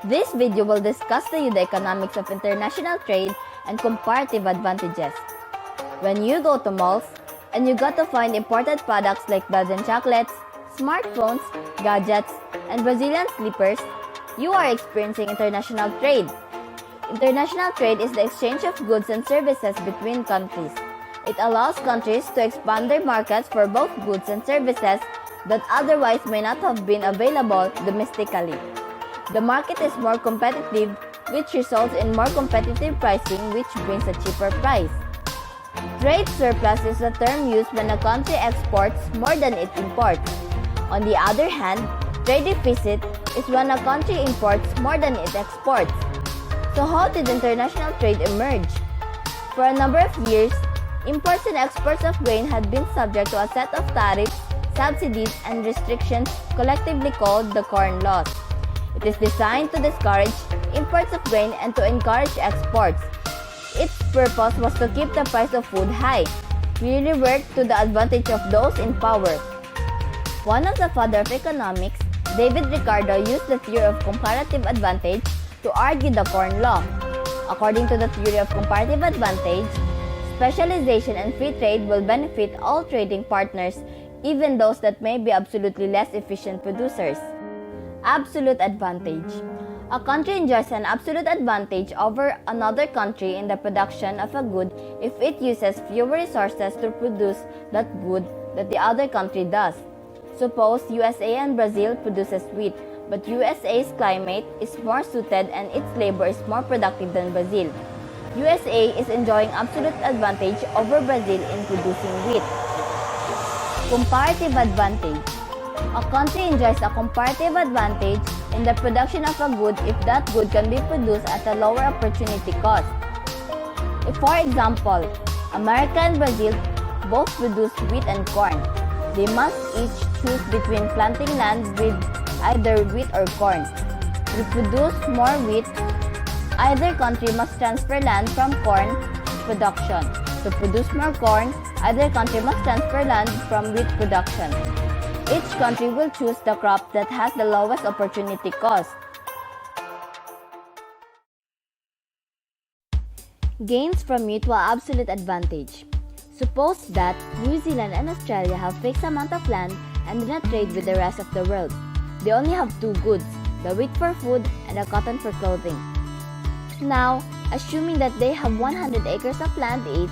This video will discuss the economics of international trade and comparative advantages. When you go to malls and you got to find imported products like Belgian chocolates, smartphones, gadgets, and Brazilian slippers, you are experiencing international trade. International trade is the exchange of goods and services between countries. It allows countries to expand their markets for both goods and services that otherwise may not have been available domestically. The market is more competitive, which results in more competitive pricing, which brings a cheaper price. Trade surplus is a term used when a country exports more than it imports. On the other hand, trade deficit is when a country imports more than it exports. So how did international trade emerge? For a number of years, imports and exports of grain had been subject to a set of tariffs, subsidies, and restrictions collectively called the Corn Laws. It is designed to discourage imports of grain and to encourage exports. Its purpose was to keep the price of food high, really worked to the advantage of those in power. One of the fathers of economics, David Ricardo, used the theory of comparative advantage to argue the Corn Law. According to the theory of comparative advantage, specialization and free trade will benefit all trading partners, even those that may be absolutely less efficient producers. Absolute advantage. A country enjoys an absolute advantage over another country in the production of a good if it uses fewer resources to produce that good that the other country does. Suppose USA and Brazil produces wheat, but USA's climate is more suited and its labor is more productive than Brazil. USA is enjoying absolute advantage over Brazil in producing wheat. Comparative advantage. A country enjoys a comparative advantage in the production of a good if that good can be produced at a lower opportunity cost. If, for example, America and Brazil both produce wheat and corn, they must each choose between planting land with either wheat or corn. To produce more wheat, either country must transfer land from corn production. To produce more corn, either country must transfer land from wheat production. Each country will choose the crop that has the lowest opportunity cost. Gains from mutual absolute advantage. Suppose that New Zealand and Australia have fixed amount of land and do not trade with the rest of the world. They only have two goods, the wheat for food and the cotton for clothing. Now, assuming that they have 100 acres of land each,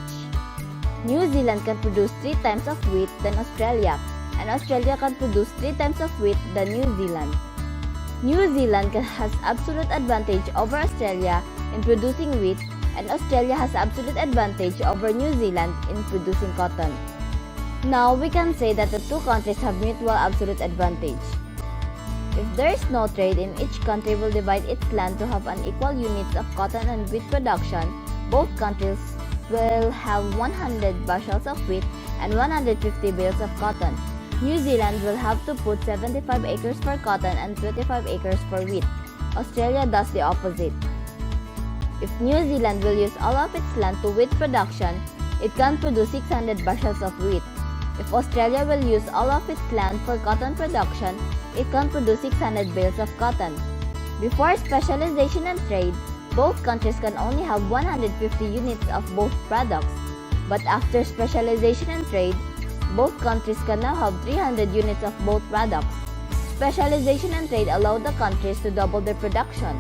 New Zealand can produce 3 times of wheat than Australia, and Australia can produce 3 times of wheat than New Zealand. New Zealand has absolute advantage over Australia in producing wheat, and Australia has absolute advantage over New Zealand in producing cotton. Now we can say that the two countries have mutual absolute advantage. If there is no trade and each country will divide its land to have unequal units of cotton and wheat production, both countries will have 100 bushels of wheat and 150 bales of cotton. New Zealand will have to put 75 acres for cotton and 25 acres for wheat. Australia does the opposite. If New Zealand will use all of its land to wheat production, it can produce 600 bushels of wheat. If Australia will use all of its land for cotton production, it can produce 600 bales of cotton. Before specialization and trade, both countries can only have 150 units of both products. But after specialization and trade, both countries can now have 300 units of both products. Specialization and trade allow the countries to double their production.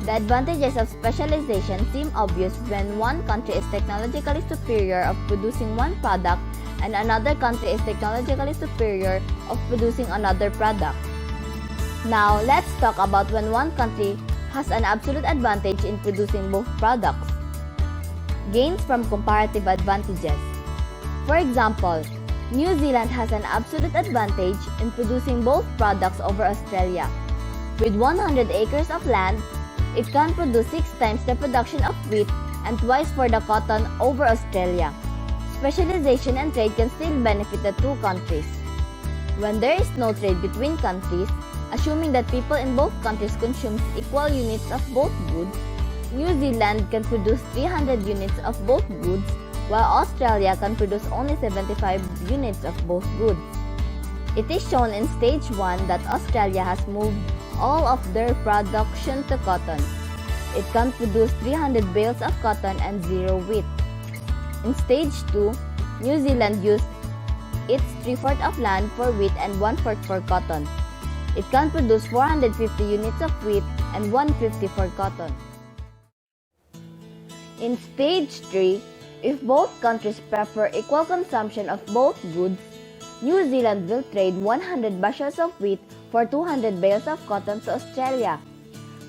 The advantages of specialization seem obvious when one country is technologically superior of producing one product and another country is technologically superior of producing another product. Now, let's talk about when one country has an absolute advantage in producing both products. Gains from comparative advantages. For example, New Zealand has an absolute advantage in producing both products over Australia. With 100 acres of land, it can produce 6 times the production of wheat and twice for the cotton over Australia. Specialization and trade can still benefit the two countries. When there is no trade between countries, assuming that people in both countries consume equal units of both goods, New Zealand can produce 300 units of both goods, while Australia can produce only 75 units of both goods. It is shown in stage 1 that Australia has moved all of their production to cotton. It can produce 300 bales of cotton and 0 wheat. In stage 2, New Zealand used its 3/4 of land for wheat and 1/4 for cotton. It can produce 450 units of wheat and 150 for cotton. In stage 3, if both countries prefer equal consumption of both goods, New Zealand will trade 100 bushels of wheat for 200 bales of cotton to Australia.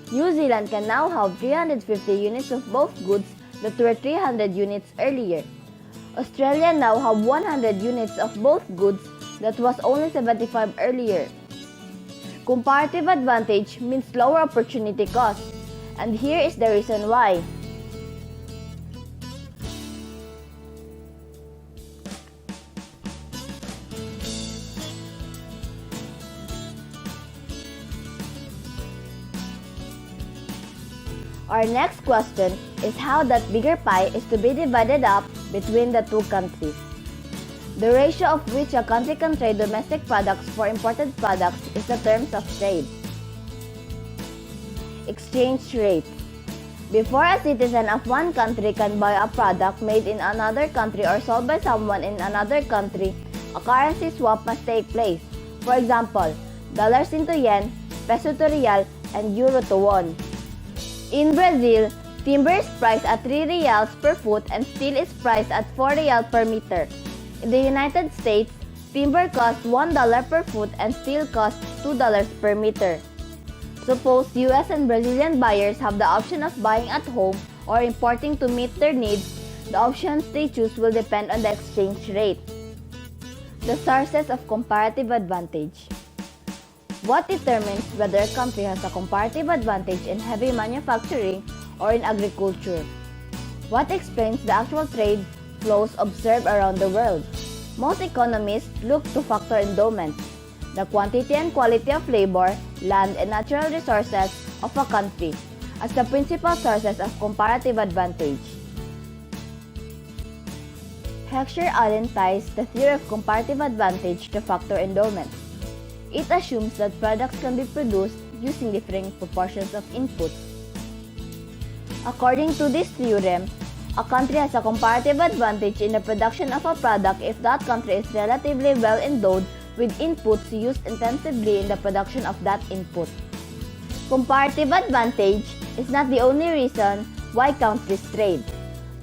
New Zealand can now have 350 units of both goods that were 300 units earlier. Australia now have 100 units of both goods that was only 75 earlier. Comparative advantage means lower opportunity cost, and here is the reason why. Our next question is how that bigger pie is to be divided up between the two countries. The ratio of which a country can trade domestic products for imported products is the terms of trade. Exchange rate. Before a citizen of one country can buy a product made in another country or sold by someone in another country, a currency swap must take place. For example, dollars into yen, peso to real, and euro to won. In Brazil, timber is priced at 3 reals per foot and steel is priced at 4 reals per meter. In the United States, timber costs $1 per foot and steel costs $2 per meter. Suppose US and Brazilian buyers have the option of buying at home or importing to meet their needs. The options they choose will depend on the exchange rate. The sources of comparative advantage. What determines whether a country has a comparative advantage in heavy manufacturing or in agriculture? What explains the actual trade flows observed around the world? Most economists look to factor endowments, the quantity and quality of labor, land, and natural resources of a country, as the principal sources of comparative advantage. Heckscher-Allen ties the theory of comparative advantage to factor endowments. It assumes that products can be produced using differing proportions of inputs. According to this theorem, a country has a comparative advantage in the production of a product if that country is relatively well endowed with inputs used intensively in the production of that input. Comparative advantage is not the only reason why countries trade.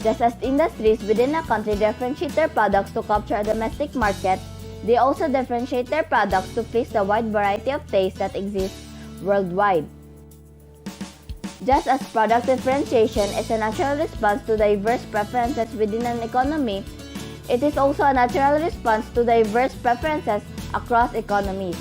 Just as industries within a country differentiate their products to capture a domestic market, they also differentiate their products to please the wide variety of tastes that exists worldwide. Just as product differentiation is a natural response to diverse preferences within an economy, it is also a natural response to diverse preferences across economies.